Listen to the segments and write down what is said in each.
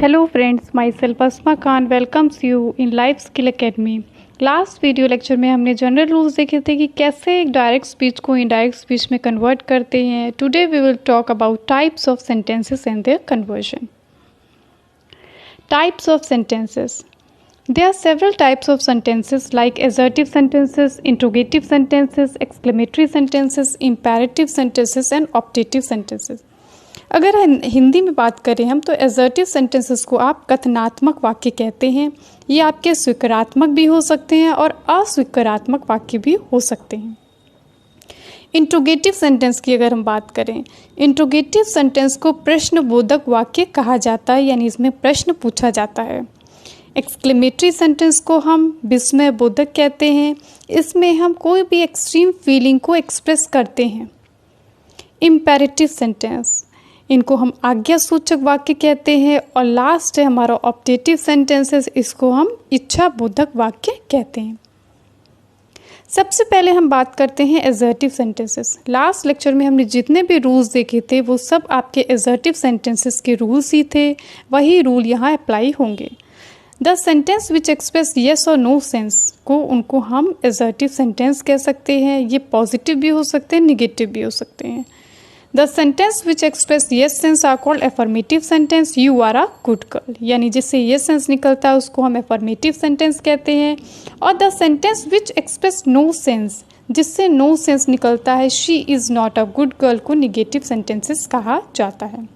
Hello friends, myself Asma Khan welcomes you in Life Skill Academy. Last video lecture में हमने general rules देखे थे कि कैसे एक डायरेक्ट स्पीच को इनडायरेक्ट स्पीच में कन्वर्ट करते हैं. Today we will talk about types of sentences and their conversion. Types of sentences. There are several types of sentences like assertive sentences, interrogative sentences, exclamatory sentences, imperative sentences and optative sentences. अगर हिंदी में बात करें हम तो assertive sentences को आप कथनात्मक वाक्य कहते हैं. ये आपके स्वीकारात्मक भी हो सकते हैं और अस्वीकारात्मक वाक्य भी हो सकते हैं. इंट्रोगेटिव सेंटेंस की अगर हम बात करें, इंट्रोगेटिव सेंटेंस को प्रश्नबोधक वाक्य कहा जाता है, यानी इसमें प्रश्न पूछा जाता है. एक्सक्लेमेटरी सेंटेंस को हम विस्मय बोधक कहते हैं. इसमें हम कोई भी एक्सट्रीम फीलिंग को एक्सप्रेस करते हैं. इम्पेरेटिव सेंटेंस, इनको हम आज्ञा सूचक वाक्य कहते हैं. और लास्ट है हमारा ऑप्टेटिव सेंटेंसेस, इसको हम इच्छा बोधक वाक्य कहते हैं. सबसे पहले हम बात करते हैं असर्टिव सेंटेंसेस. लास्ट लेक्चर में हमने जितने भी रूल्स देखे थे वो सब आपके असर्टिव सेंटेंसेस के रूल्स ही थे. वही रूल यहाँ अप्लाई होंगे. The sentence which express yes और नो सेंस को उनको हम असर्टिव सेंटेंस कह सकते हैं. ये पॉजिटिव भी हो सकते हैं, निगेटिव भी हो सकते हैं. The sentence which express yes sense are called affirmative sentence. You are a good girl, यानी जिससे येस सेंस निकलता है उसको हम एफर्मेटिव सेंटेंस कहते हैं. और the sentence which express no sense, जिससे नो सेंस निकलता है, she is not a good girl, को निगेटिव सेंटेंसेस कहा जाता है.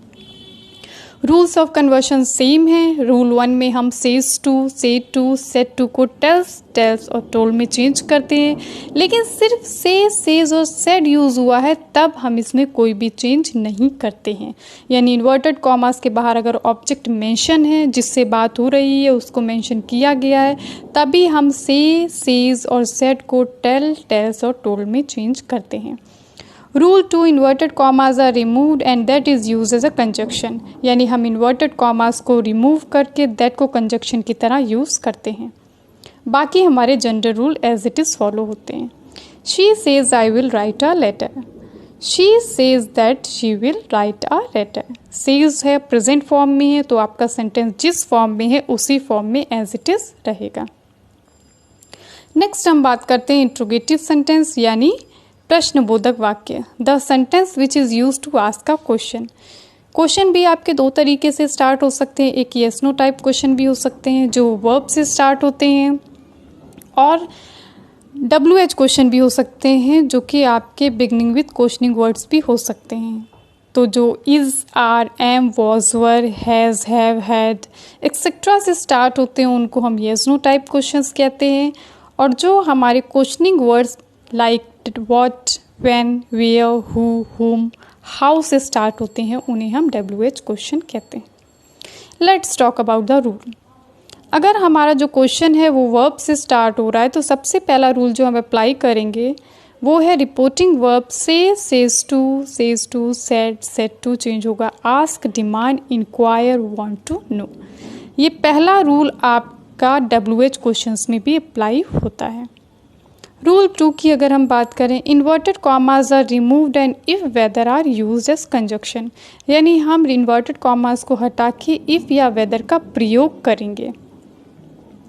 रूल्स ऑफ कन्वर्शन सेम है. रूल 1 में हम says to, said to, said to को टेल्स और टोल्ड में चेंज करते हैं. लेकिन सिर्फ सेज और सेड यूज़ हुआ है तब हम इसमें कोई भी चेंज नहीं करते हैं. यानी इन्वर्टेड कॉमास के बाहर अगर ऑब्जेक्ट मेंशन है, जिससे बात हो रही है उसको मेंशन किया गया है, तभी हम सेज और सेड को टेल्स और टोल्ड में चेंज करते हैं. Rule 2, inverted commas are removed and that is use as a conjunction. यानी हम इन्वर्टेड कॉमास को रिमूव करके दैट को कंजक्शन की तरह यूज़ करते हैं. बाकी हमारे general rule as it is follow होते हैं. She says I will write a letter. She says that she will write a letter. Says है, प्रेजेंट फॉर्म में है, तो आपका सेंटेंस जिस फॉर्म में है उसी फॉर्म में एज इट इज़ रहेगा. नेक्स्ट हम बात करते हैं इंट्रोगेटिव सेंटेंस, यानी प्रश्नबोधक वाक्य. The sentence which is use to ask a question. Question भी आपके दो तरीके से स्टार्ट हो सकते हैं. एक येस नो टाइप क्वेश्चन भी हो सकते हैं जो वर्ब से स्टार्ट होते हैं, और WH क्वेश्चन भी हो सकते हैं जो कि आपके बिगनिंग विथ क्वेश्चनिंग वर्ड्स भी हो सकते हैं. तो जो is, are, am, was, were, has, have, had etcetera से स्टार्ट होते हैं उनको हम येस नो टाइप क्वेश्चंस कहते हैं. और जो हमारे questioning words like what, when, where, who, whom, how से स्टार्ट होते हैं उन्हें हम WH क्वेश्चन कहते हैं. Let's talk about the rule. अगर हमारा जो क्वेश्चन है वो वर्ब से स्टार्ट हो रहा है तो सबसे पहला रूल जो हम अप्लाई करेंगे वो है reporting verb. Says to, said, said to change होगा ask, demand, inquire, want to know. ये पहला रूल आपका WH क्वेश्चंस में भी अप्लाई होता है. रूल 2 की अगर हम बात करें, inverted commas are removed and if whether are used as conjunction. यानी हम इन्वर्टेड कॉमास को हटा के इफ़ या वेदर का प्रयोग करेंगे,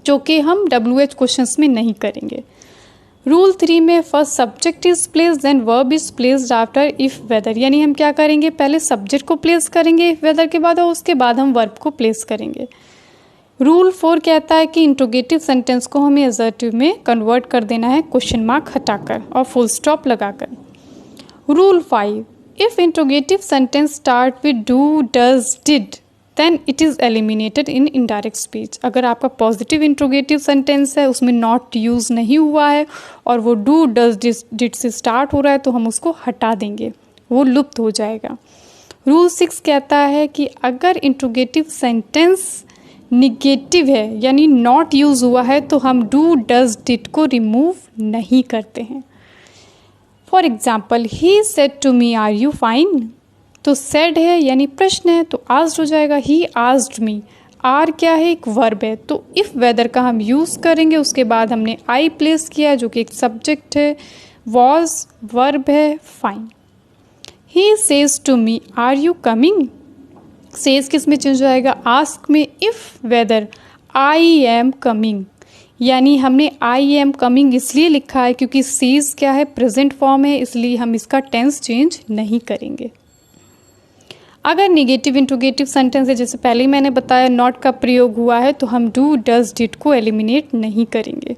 जो कि हम WH क्वेश्चंस में नहीं करेंगे. रूल 3 में first subject is placed then verb is placed after if whether. यानी हम क्या करेंगे, पहले सब्जेक्ट को प्लेस करेंगे इफ़ वेदर के बाद, और उसके बाद हम वर्ब को प्लेस करेंगे. रूल 4 कहता है कि इंट्रोगेटिव सेंटेंस को हमें असर्टिव में कन्वर्ट कर देना है क्वेश्चन मार्क हटाकर और फुल स्टॉप लगाकर. Rule 5, if interrogative sentence start with do, does, did then it is eliminated in indirect speech. अगर आपका पॉजिटिव इंट्रोगेटिव सेंटेंस है, उसमें नॉट यूज़ नहीं हुआ है और वो डू, डज, डिड से स्टार्ट हो रहा है तो हम उसको हटा देंगे, वो लुप्त हो जाएगा. रूल 6 कहता है कि अगर इंट्रोगेटिव सेंटेंस निगेटिव है यानी नॉट यूज हुआ है तो हम डू, डज, डिड को रिमूव नहीं करते हैं. For example, he said to me are you fine. तो सेड है यानी प्रश्न है तो आस्क्ड हो जाएगा. ही आस्क्ड मी. आर क्या है, एक वर्ब है, तो इफ़ वेदर का हम यूज़ करेंगे. उसके बाद हमने आई प्लेस किया जो कि एक सब्जेक्ट है. वॉज वर्ब है. Fine. He says to me are you coming. Says किस में चेंज हो जाएगा, आस्क में if whether I am coming, यानी हमने आई एम कमिंग इसलिए लिखा है क्योंकि सेज क्या है, प्रेजेंट फॉर्म है, इसलिए हम इसका टेंस चेंज नहीं करेंगे। अगर निगेटिव इंट्रोगेटिव सेंटेंस है, जैसे पहले ही मैंने बताया नॉट का प्रयोग हुआ है, तो हम डू डज डिड को एलिमिनेट नहीं करेंगे।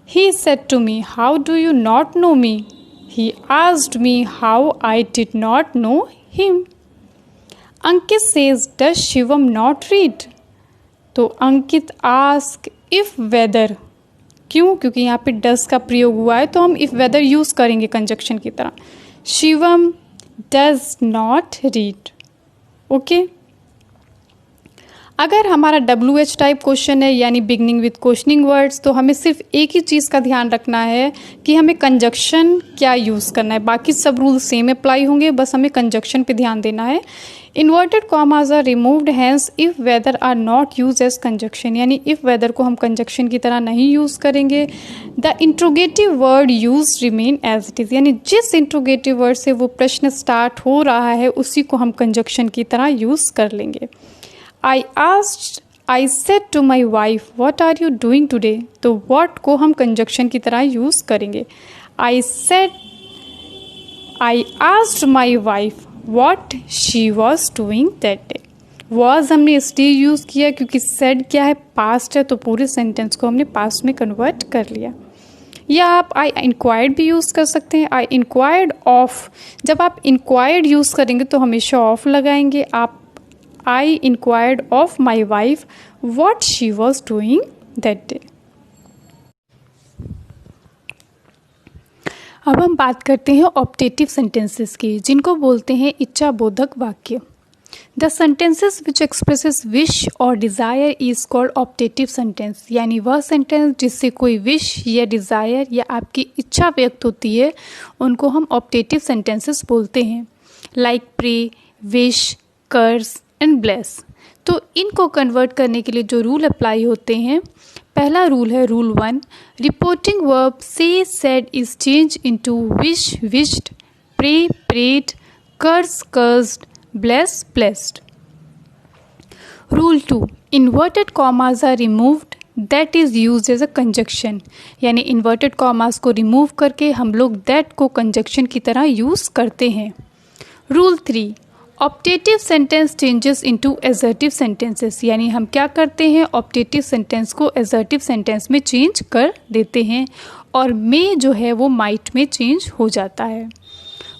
He said to me how do you not know me, he asked me how I did not know him. Ankit says does Shivam not read, तो अंकित आस्क इफ वेदर, क्यों, क्योंकि यहाँ पे डज का प्रयोग हुआ है तो हम इफ वेदर यूज करेंगे कंजक्शन की तरह। Shivam does not read. Okay, अगर हमारा WH टाइप क्वेश्चन है यानी बिगनिंग विथ क्वेश्चनिंग वर्ड्स, तो हमें सिर्फ एक ही चीज़ का ध्यान रखना है कि हमें कंजक्शन क्या यूज़ करना है, बाकी सब रूल सेम अप्लाई होंगे, बस हमें कंजक्शन पे ध्यान देना है। Inverted commas are removed hence if whether are not use as conjunction, यानी इफ वेदर को हम कंजक्शन की तरह नहीं यूज़ करेंगे। The interrogative word use remain as it is, यानी जिस इंट्रोगेटिव वर्ड से वो प्रश्न स्टार्ट हो रहा है उसी को हम कंजक्शन की तरह यूज़ कर लेंगे। I said to my wife, what are you doing today? तो what को हम कंजक्शन की तरह यूज़ करेंगे। I asked my wife what she was doing that day. was हमने इसलिए यूज़ किया क्योंकि said क्या है, पास्ट है, तो पूरे सेंटेंस को हमने पास्ट में कन्वर्ट कर लिया। या आप I inquired भी यूज़ कर सकते हैं। I inquired of, जब आप inquired यूज़ करेंगे तो हमेशा ऑफ लगाएंगे। आप I inquired of my wife what she was doing that day. अब हम बात करते हैं ऑप्टेटिव सेंटेंसेस की, जिनको बोलते हैं इच्छाबोधक वाक्य। The sentences which expresses wish और desire is called optative sentence, यानी वह सेंटेंस जिससे कोई विश या डिज़ायर या आपकी इच्छा व्यक्त होती है उनको हम ऑप्टेटिव सेंटेंसेस बोलते हैं। Like pray, wish, curse and bless. तो इनको कन्वर्ट करने के लिए जो रूल अप्लाई होते हैं, पहला रूल है रूल 1, रिपोर्टिंग वर्ब से said is change into wish wished, pray prayed, curse cursed, bless blessed. Rule 2, inverted commas are removed that is used as a conjunction, यानी इन्वर्टेड कॉमास को remove करके हम लोग दैट को conjunction की तरह use करते हैं। Rule 3, optative sentence changes into assertive sentences, यानी हम क्या करते हैं, ऑप्टेटिव सेंटेंस को एजर्टिव सेंटेंस में चेंज कर देते हैं और में जो है वो माइट में चेंज हो जाता है।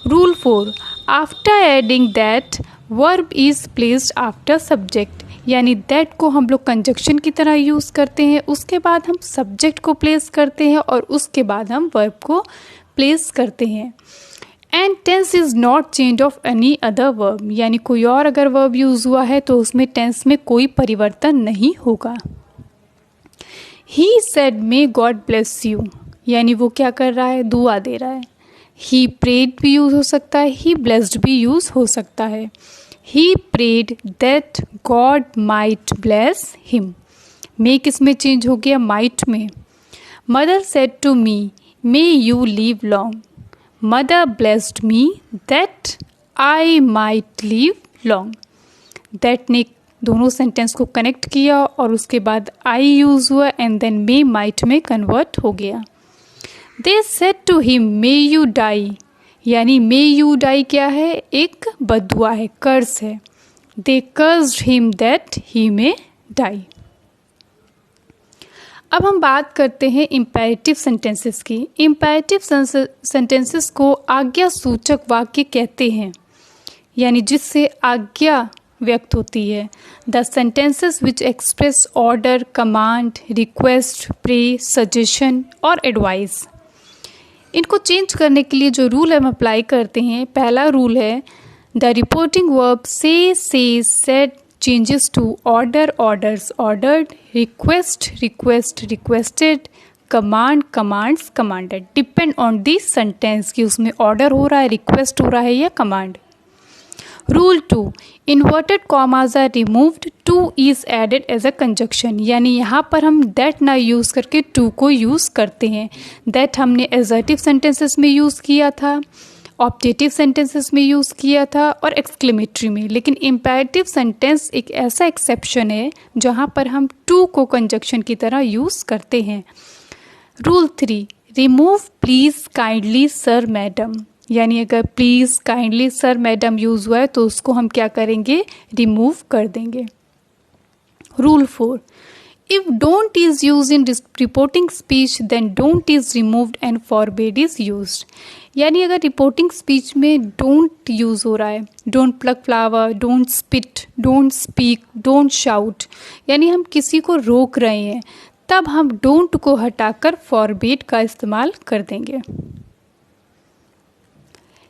Rule 4, after adding that verb is placed after subject, यानी दैट को हम लोग कंजक्शन की तरह यूज़ करते हैं, उसके बाद हम सब्जेक्ट को प्लेस करते हैं और उसके बाद हम वर्ब को प्लेस करते हैं। And tense is not change of any other verb, यानी कोई और अगर वर्ब यूज़ हुआ है तो उसमें टेंस में कोई परिवर्तन नहीं होगा। He said may God bless you, यानी वो क्या कर रहा है, दुआ दे रहा है। ही प्रेड भी यूज़ हो सकता है, ही ब्लेस्ड भी यूज़ हो सकता है। He prayed that God might bless him, may किस में चेंज हो गया, माइट में। Mother said to me may you live long, mother blessed me that I might live long. That ने दोनों सेंटेंस को कनेक्ट किया और उसके बाद आई यूज़ हुआ एंड देन मे माइट में कन्वर्ट हो गया। They said to him may you die, यानी मे यू डाई क्या है, एक बदुआ है, कर्स है। They cursed him that he may die. अब हम बात करते हैं इम्पेरेटिव सेंटेंसेस की। इम्पेरेटिव सेंटेंसेस को आज्ञा सूचक वाक्य कहते हैं, यानी जिससे आज्ञा व्यक्त होती है। The sentences which express order, command, request, pray, suggestion और एडवाइस। इनको चेंज करने के लिए जो रूल हम अप्लाई करते हैं, पहला रूल है द रिपोर्टिंग वर्ब से, said changes to order, orders, ordered, request, request, requested, command, commands, commanded, depend on the sentence कि उसमें order हो रहा है, request हो रहा है या command। Rule 2, inverted commas are removed, to is added as a conjunction, यानी यहाँ पर हम that ना यूज़ करके to को यूज़ करते हैं। that हमने assertive sentences में यूज़ किया था ऑप्टेटिव सेंटेंसेस में यूज़ किया था और एक्सक्लेमेटरी में। लेकिन इम्पेरेटिव सेंटेंस एक ऐसा एक्सेप्शन है जहाँ पर हम टू को कंजक्शन की तरह यूज़ करते हैं। Rule 3, remove please kindly sir madam, यानी अगर please kindly sir madam use हुआ है तो उसको हम क्या करेंगे, रिमूव कर देंगे। Rule 4, if don't is used in reporting speech then don't is removed and forbade is used। यानी अगर रिपोर्टिंग स्पीच में don't यूज़ हो रहा है, don't pluck flower, don't spit, don't speak, don't shout, यानी हम किसी को रोक रहे हैं, तब हम don't को हटाकर forbade का इस्तेमाल कर देंगे।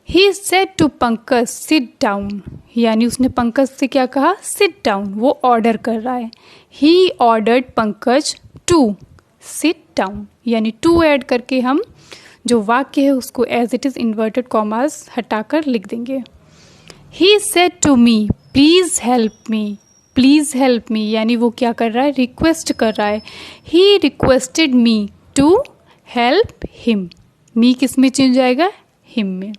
He said to Pankaj sit down, यानी उसने पंकज से क्या कहा, sit down, वो ऑर्डर कर रहा है। He ordered Pankaj to sit down, यानी to ऐड करके हम जो वाक्य है उसको as it is inverted commas हटाकर लिख देंगे। He said to me please help me, please help me, यानी वो क्या कर रहा है, रिक्वेस्ट कर रहा है। He requested me to help him, मी किस में चेंज आएगा, him में।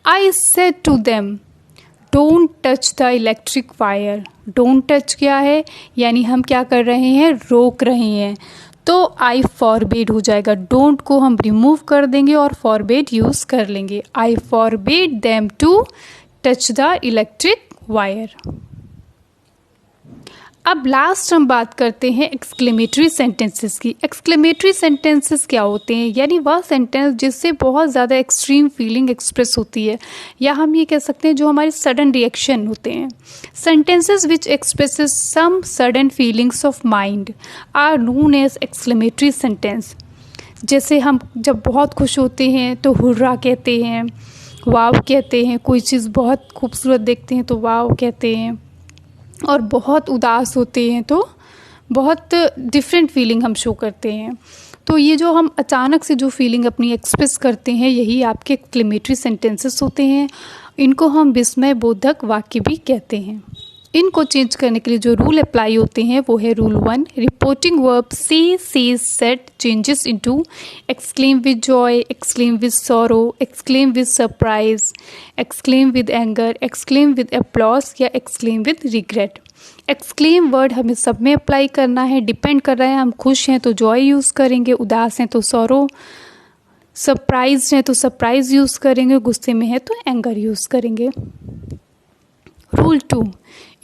I said to them don't touch the electric wire, don't touch क्या है, यानी हम क्या कर रहे हैं, रोक रहे हैं, तो I forbade हो जाएगा। don't को हम रिमूव कर देंगे और forbade यूज़ कर लेंगे। I forbade them to touch the electric wire। अब लास्ट हम बात करते हैं एक्सक्लेमेटरी सेंटेंसेस की। एक्सक्लेमेटरी सेंटेंसेस क्या होते हैं, यानी वह सेंटेंस जिससे बहुत ज़्यादा एक्सट्रीम फीलिंग एक्सप्रेस होती है, या हम ये कह सकते हैं जो हमारे सडन रिएक्शन होते हैं। Sentences which expresses some sudden feelings of mind are known as exclamatory sentence. जैसे हम जब बहुत खुश होते हैं तो हुर्रा कहते हैं, वाव कहते हैं, कोई चीज़ बहुत खूबसूरत देखते हैं तो वाव कहते हैं, और बहुत उदास होते हैं तो बहुत डिफरेंट फीलिंग हम शो करते हैं। तो ये जो हम अचानक से जो फीलिंग अपनी एक्सप्रेस करते हैं, यही आपके एक्सक्लेमेटरी सेंटेंसेस होते हैं। इनको हम विस्मय बोधक वाक्य भी कहते हैं। इनको चेंज करने के लिए जो रूल अप्लाई होते हैं वो है रूल 1, रिपोर्टिंग वर्ब से, says, said changes into exclaim with joy, exclaim with sorrow, exclaim with surprise, exclaim with anger, exclaim with applause या exclaim with regret. Exclaim word हमें सब में अप्लाई करना है, डिपेंड कर रहा है, हम खुश हैं तो जॉय यूज़ करेंगे, उदास हैं तो सॉरो, सरप्राइज हैं तो सरप्राइज यूज़ करेंगे, गुस्से में है तो एंगर यूज़ करेंगे। Rule 2,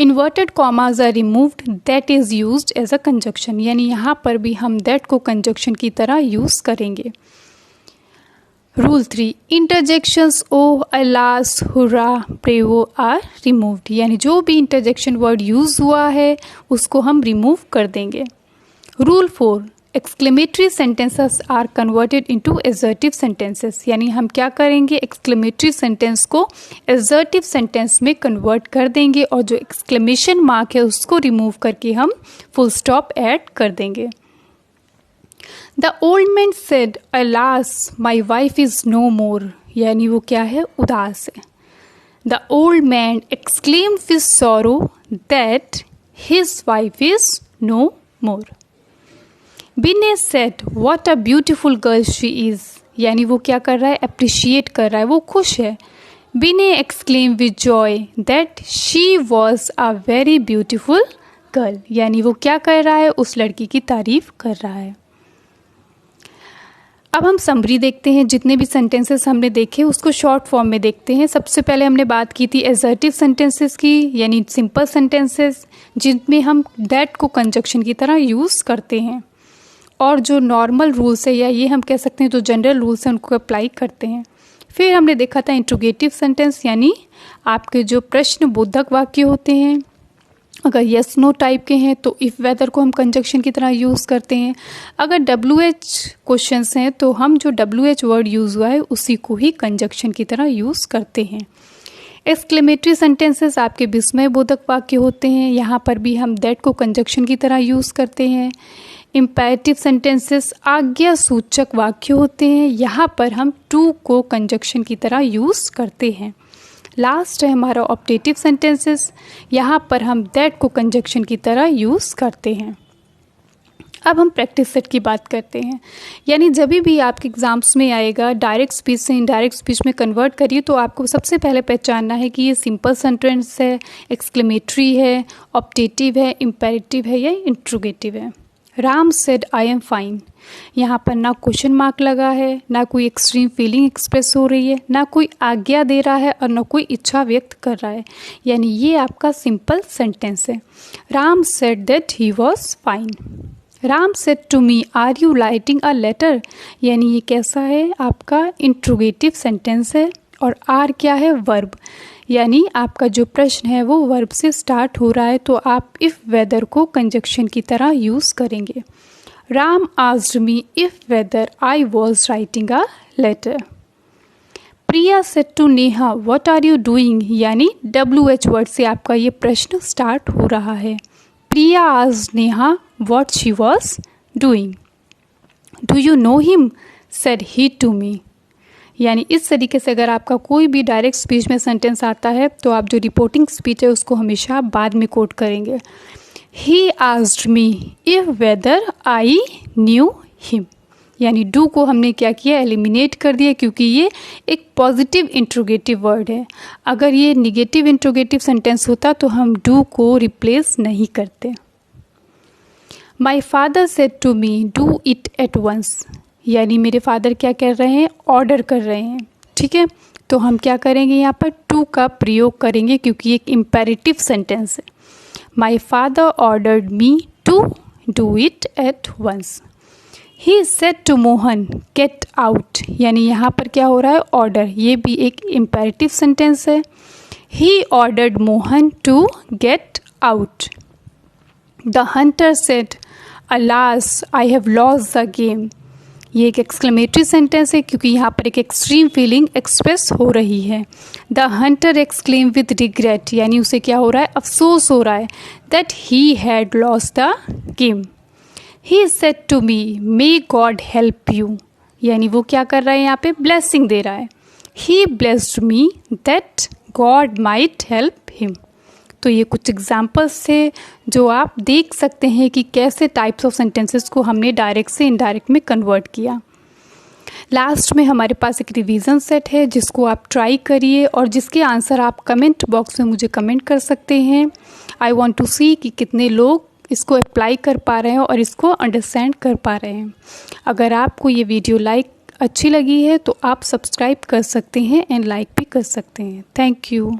inverted commas are removed, that is used as a conjunction, यानी यहाँ पर भी हम दैट को कंजक्शन की तरह यूज़ करेंगे। Rule 3, interjections oh, alas, hurrah, bravo are removed, यानी जो भी इंटरजेक्शन वर्ड यूज़ हुआ है उसको हम रिमूव कर देंगे। Rule 4, exclamatory sentences are converted into assertive sentences, यानी हम क्या करेंगे, एक्सक्लेमेटरी सेंटेंस को एजर्टिव सेंटेंस में कन्वर्ट कर देंगे और जो एक्सक्लेमेशन मार्क है उसको रिमूव करके हम फुल स्टॉप ऐड कर देंगे। The old man said alas my wife is no more, यानी वो क्या है, उदास है। The old man exclaimed with sorrow that his wife is no more. बिने said what a beautiful girl she is, यानी वो क्या कर रहा है, अप्रिशिएट कर रहा है, वो खुश है। बिने exclaim with Joy that she was a very beautiful girl, यानी वो क्या कर रहा है, उस लड़की की तारीफ कर रहा है। अब हम समरी देखते हैं, जितने भी सेंटेंसेस हमने देखे उसको शॉर्ट फॉर्म में देखते हैं। सबसे पहले हमने बात की थी एजर्टिव सेंटेंसेस की, यानी सिंपल सेंटेंसेस जिनमें हम दैट को कंजक्शन की तरह यूज़ करते हैं, और जो नॉर्मल रूल्स है या ये हम कह सकते हैं जो जनरल रूल्स हैं उनको अप्लाई करते हैं। फिर हमने देखा था इंट्रोगेटिव सेंटेंस, यानी आपके जो प्रश्न बोधक वाक्य होते हैं, अगर यस नो टाइप के हैं तो इफ़ वेदर को हम कंजक्शन की तरह यूज़ करते हैं। अगर WH क्वेश्चंस हैं तो हम जो WH वर्ड यूज़ हुआ है उसी को ही कंजक्शन की तरह यूज़ करते हैं। एक्सक्लेमेटरी सेंटेंसेस आपके विस्मय बोधक वाक्य होते हैं, यहाँ पर भी हम दैट को कंजक्शन की तरह यूज़ करते हैं। इम्पेरेटिव सेंटेंसेस आज्ञा सूचक वाक्य होते हैं, यहाँ पर हम टू को कंजक्शन की तरह यूज़ करते हैं। लास्ट है हमारा ऑप्टेटिव सेंटेंसेस, यहाँ पर हम दैट को कंजक्शन की तरह यूज़ करते हैं। अब हम प्रैक्टिस सेट की बात करते हैं। यानी जब भी आपके एग्ज़ाम्स में आएगा डायरेक्ट स्पीच से इनडायरेक्ट स्पीच में कन्वर्ट करिए, तो आपको सबसे पहले पहचानना है कि ये सिंपल सेंटेंस है, एक्सक्लेमेटरी है, ऑप्टेटिव है, इम्पेरेटिव है या इंट्रोगेटिव है। Ram said I am fine. यहाँ पर ना क्वेश्चन मार्क लगा है, ना कोई एक्सट्रीम फीलिंग एक्सप्रेस हो रही है, ना कोई आज्ञा दे रहा है और ना कोई इच्छा व्यक्त कर रहा है। यानी ये आपका सिंपल सेंटेंस है। Ram said that he was fine. Ram said to me are you writing a letter. यानी ये कैसा है, आपका इंट्रोगेटिव सेंटेंस है और आर क्या है, वर्ब। यानी आपका जो प्रश्न है वो वर्ब से स्टार्ट हो रहा है, तो आप इफ़ वेदर को कंजक्शन की तरह यूज़ करेंगे। Ram asked me if whether I was writing a letter. Priya said to Neha what are you doing. यानी WH वर्ड से आपका ये प्रश्न स्टार्ट हो रहा है। Priya asked Neha what she was doing. Do you know him? said he to me. यानी इस तरीके से अगर आपका कोई भी डायरेक्ट स्पीच में सेंटेंस आता है तो आप जो रिपोर्टिंग स्पीच है उसको हमेशा बाद में कोट करेंगे। He asked me if whether I knew him. यानी डू को हमने क्या किया, एलिमिनेट कर दिया, क्योंकि ये एक पॉजिटिव इंट्रोगेटिव वर्ड है। अगर ये निगेटिव इंट्रोगेटिव सेंटेंस होता तो हम डू को रिप्लेस नहीं करते। My father said to me do it at once. यानी मेरे फादर क्या कर रहे हैं, ऑर्डर कर रहे हैं। ठीक है, तो हम क्या करेंगे, यहाँ पर टू का प्रयोग करेंगे क्योंकि एक इम्पेरेटिव सेंटेंस है। My father ordered me to do it at once. He said to Mohan get out. यानी यहाँ पर क्या हो रहा है, ऑर्डर। ये भी एक इम्पेरेटिव सेंटेंस है। He ordered Mohan to get out. The hunter said alas I have lost the game. ये एक एक्सक्लेमेटरी सेंटेंस है क्योंकि यहाँ पर एक एक्सट्रीम फीलिंग एक्सप्रेस हो रही है। The Hunter exclaim with regret. यानी उसे क्या हो रहा है, अफसोस हो रहा है, that he had lost the game. He said to me may God help you. यानी वो क्या कर रहा है, यहाँ पे ब्लेसिंग दे रहा है। He blessed me that God might help him. तो ये कुछ एग्जाम्पल्स थे जो आप देख सकते हैं कि कैसे टाइप्स ऑफ सेंटेंसेस को हमने डायरेक्ट से इनडायरेक्ट में कन्वर्ट किया। लास्ट में हमारे पास एक रिवीजन सेट है जिसको आप ट्राई करिए और जिसके आंसर आप कमेंट बॉक्स में मुझे कमेंट कर सकते हैं। आई वांट टू सी कि कितने लोग इसको अप्लाई कर पा रहे हैं और इसको अंडरस्टैंड कर पा रहे हैं। अगर आपको ये वीडियो अच्छी लगी है तो आप सब्सक्राइब कर सकते हैं एंड लाइक भी कर सकते हैं। Thank you.